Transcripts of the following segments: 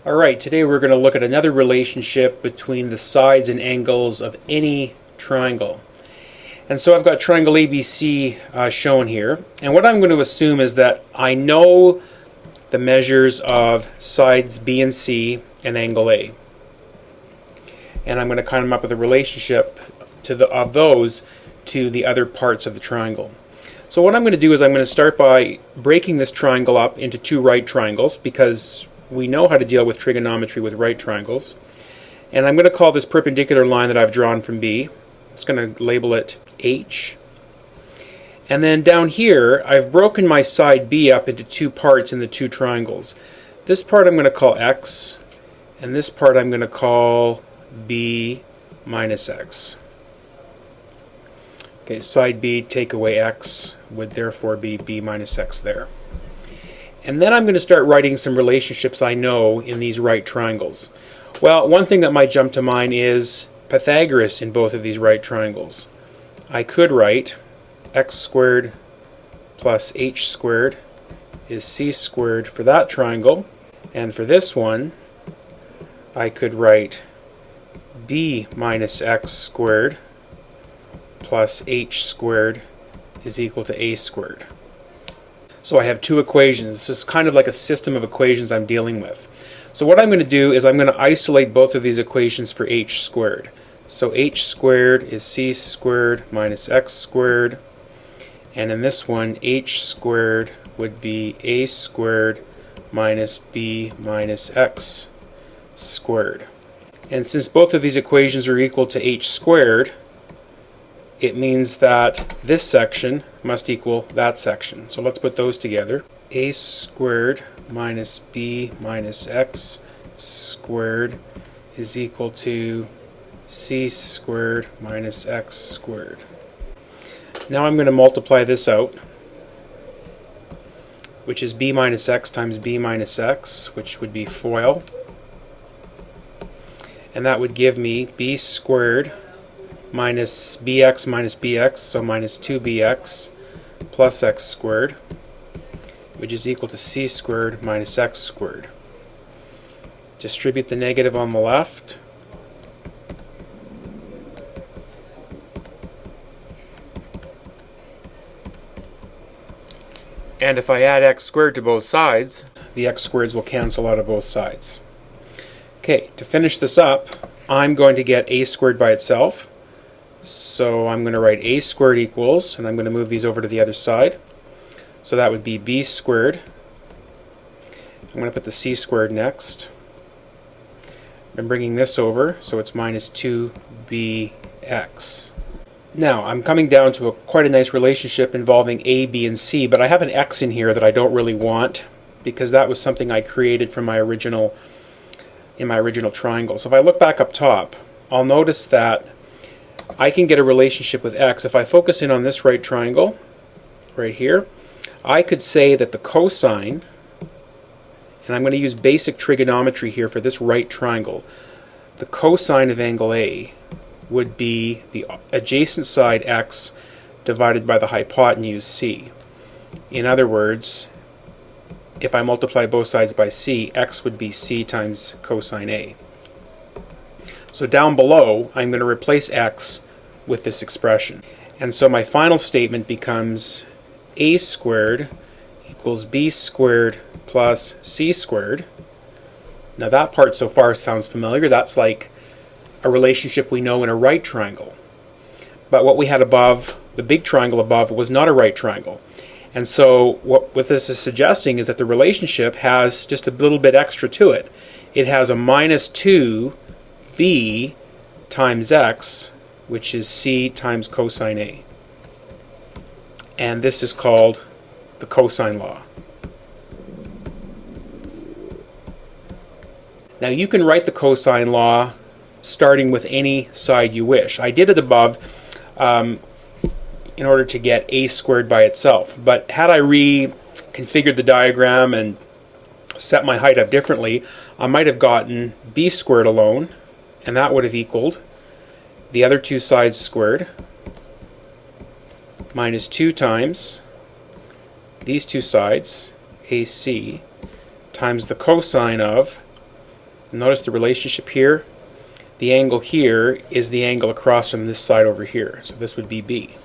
Alright, today we're going to look at another relationship between the sides and angles of any triangle. And so I've got triangle ABC shown here. And what I'm going to assume is that I know the measures of sides B and C and angle A. And I'm going to come up with a relationship of those to the other parts of the triangle. So what I'm going to do is I'm going to start by breaking this triangle up into two right triangles, because we know how to deal with trigonometry with right triangles. And I'm going to call this perpendicular line that I've drawn from B, it's going to label it H. And then down here, I've broken my side B up into two parts in the two triangles. This part I'm going to call X, and this part I'm going to call B minus X. Okay, side B, take away X, would therefore be B minus X there. And then I'm going to start writing some relationships I know in these right triangles. Well, one thing that might jump to mind is Pythagoras in both of these right triangles. I could write x squared plus h squared is c squared for that triangle. And for this one, I could write b minus x squared plus h squared is equal to a squared. So I have two equations. This is kind of like a system of equations I'm dealing with. So what I'm going to do is I'm going to isolate both of these equations for h squared. So h squared is c squared minus x squared. And in this one, h squared would be a squared minus b minus x squared. And since both of these equations are equal to h squared, it means that this section must equal that section. So let's put those together. A squared minus b minus x squared is equal to c squared minus x squared. Now I'm going to multiply this out, which is b minus x times b minus x, which would be FOIL. And that would give me b squared minus bx, so minus 2bx plus x squared, which is equal to c squared minus x squared. Distribute the negative on the left. And if I add x squared to both sides, the x squareds will cancel out of both sides. Okay, to finish this up, I'm going to get a squared by itself. So I'm going to write a squared equals, and I'm going to move these over to the other side. So that would be b squared. I'm going to put the c squared next. I'm bringing this over, so it's minus 2bx. Now, I'm coming down to quite a nice relationship involving a, b, and c, but I have an x in here that I don't really want, because that was something I created from my original triangle. So if I look back up top, I'll notice that I can get a relationship with x. If I focus in on this right triangle, right here, I could say that the cosine, and I'm going to use basic trigonometry here for this right triangle, the cosine of angle A would be the adjacent side x divided by the hypotenuse c. In other words, if I multiply both sides by c, x would be c times cosine A. So down below, I'm going to replace x with this expression. And so my final statement becomes a squared equals b squared plus c squared. Now that part so far sounds familiar. That's like a relationship we know in a right triangle. But what we had above, the big triangle above, was not a right triangle. And so what this is suggesting is that the relationship has just a little bit extra to it. It has a minus 2b times x, which is c times cosine A. And this is called the cosine law. Now you can write the cosine law starting with any side you wish. I did it above in order to get a squared by itself. But had I reconfigured the diagram and set my height up differently, I might have gotten b squared alone, and that would have equaled the other two sides squared minus 2 times these two sides, AC, times the cosine of Notice the relationship here. The angle here is the angle across from this side over here. So this would be B.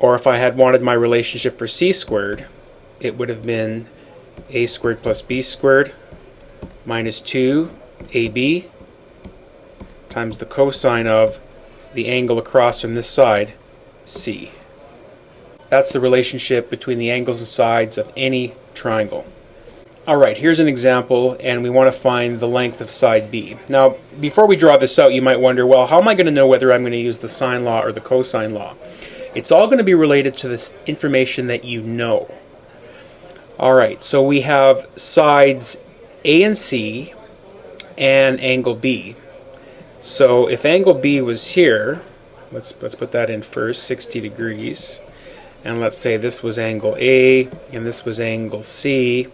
Or if I had wanted my relationship for c squared, it would have been a squared plus b squared minus 2ab times the cosine of the angle across from this side, c. That's the relationship between the angles and sides of any triangle. Alright, here's an example, and we want to find the length of side B. Now, before we draw this out, you might wonder, well, how am I going to know whether I'm going to use the sine law or the cosine law? It's all going to be related to this information that you know. Alright, so we have sides A and C and angle B. So if angle B was here, let's put that in first, 60 degrees. And let's say this was angle A and this was angle C.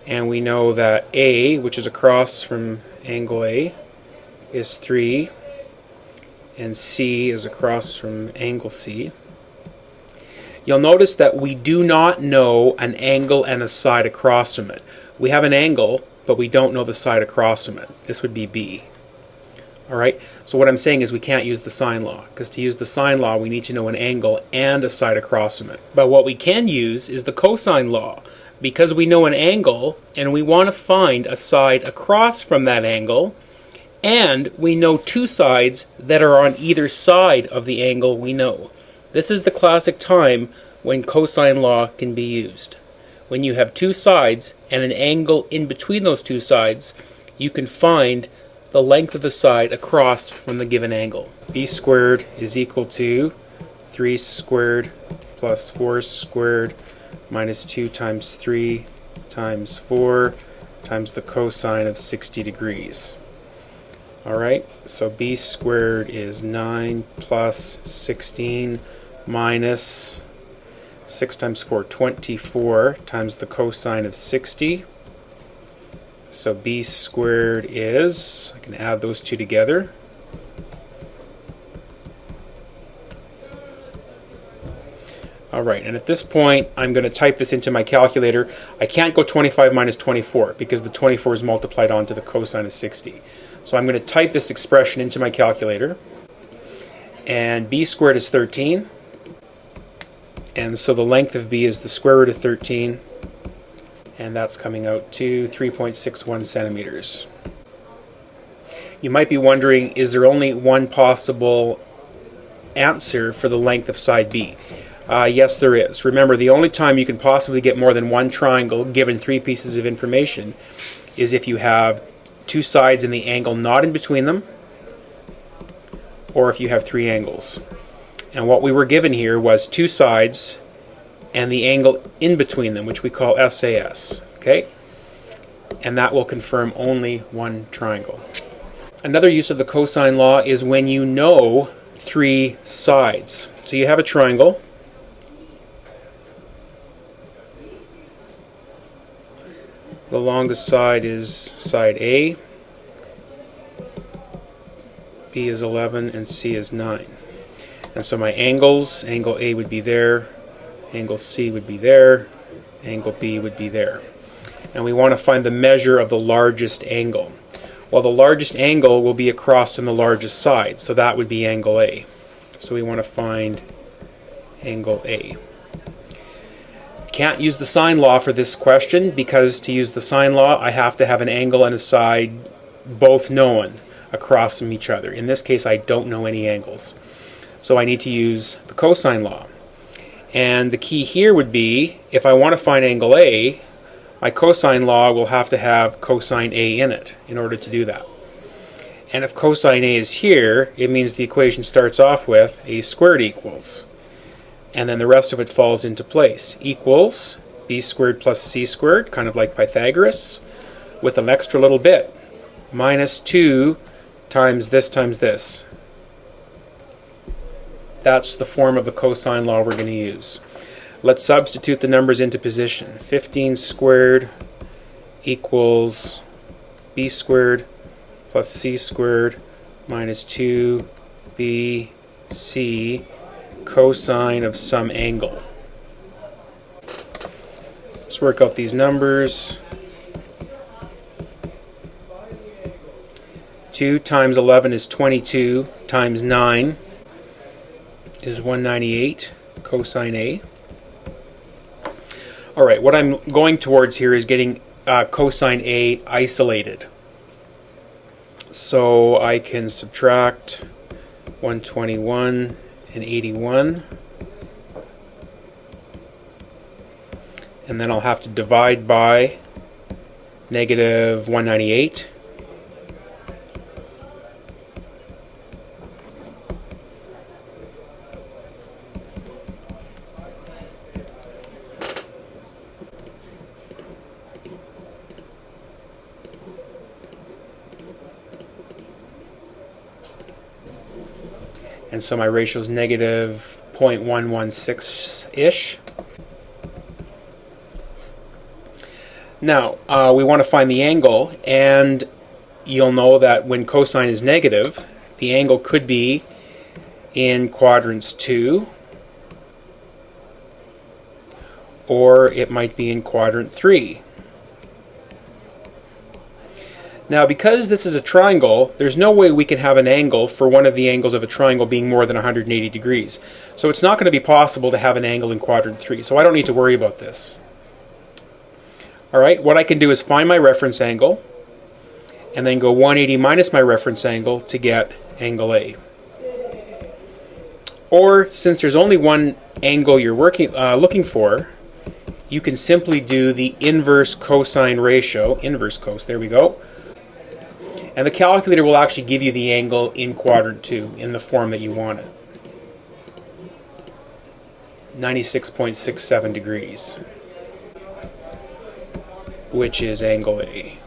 And we know that A, which is across from angle A, is 3, and C is across from angle C. You'll notice that we do not know an angle and a side across from it. We have an angle, but we don't know the side across from it. This would be B. Alright, so what I'm saying is we can't use the sine law, because to use the sine law we need to know an angle and a side across from it. But what we can use is the cosine law, because we know an angle and we want to find a side across from that angle, and we know two sides that are on either side of the angle we know. This is the classic time when cosine law can be used. When you have two sides and an angle in between those two sides, you can find the length of the side across from the given angle. B squared is equal to 3 squared plus 4 squared minus 2 times 3 times 4 times the cosine of 60 degrees. Alright, so B squared is 9 plus 16 minus 6 times 4, 24 times the cosine of 60. So B squared is, I can add those two together, alright, and at this point I'm going to type this into my calculator. I can't go 25 minus 24 because the 24 is multiplied onto the cosine of 60. So I'm going to type this expression into my calculator, and B squared is 13, and so the length of B is the square root of 13, and that's coming out to 3.61 centimeters. You might be wondering, is there only one possible answer for the length of side B? Yes, there is. Remember, the only time you can possibly get more than one triangle given three pieces of information is if you have two sides and the angle not in between them, or if you have three angles. And what we were given here was two sides and the angle in between them, which we call SAS. Okay? And that will confirm only one triangle. Another use of the cosine law is when you know three sides. So you have a triangle. The longest side is side A, B is 11, and C is 9. And so my angles, angle A would be there, angle C would be there, angle B would be there. And we want to find the measure of the largest angle. Well, the largest angle will be across from the largest side, so that would be angle A. So we want to find angle A. Can't use the sine law for this question, because to use the sine law I have to have an angle and a side both known across from each other. In this case I don't know any angles, so I need to use the cosine law. And the key here would be, if I want to find angle A, my cosine law will have to have cosine A in it in order to do that. And if cosine A is here, it means the equation starts off with A squared equals, and then the rest of it falls into place. Equals B squared plus C squared, kind of like Pythagoras, with an extra little bit. Minus 2 times this times this. That's the form of the cosine law we're going to use. Let's substitute the numbers into position. 15 squared equals B squared plus C squared minus 2BC cosine of some angle. Let's work out these numbers. 2 times 11 is 22, times 9 is 198 cosine A. Alright, what I'm going towards here is getting cosine A isolated. So I can subtract 121 and 81. And then I'll have to divide by negative 198. And so my ratio is negative 0.116-ish. Now, we want to find the angle, and you'll know that when cosine is negative, the angle could be in quadrants 2, or it might be in quadrant 3. Now, because this is a triangle, there's no way we can have an angle for one of the angles of a triangle being more than 180 degrees. So it's not going to be possible to have an angle in quadrant 3, so I don't need to worry about this. Alright, what I can do is find my reference angle, and then go 180 minus my reference angle to get angle A. Or, since there's only one angle you're looking for, you can simply do the inverse cosine ratio, inverse cos, there we go. And the calculator will actually give you the angle in quadrant 2 in the form that you want it. 96.67 degrees, which is angle A.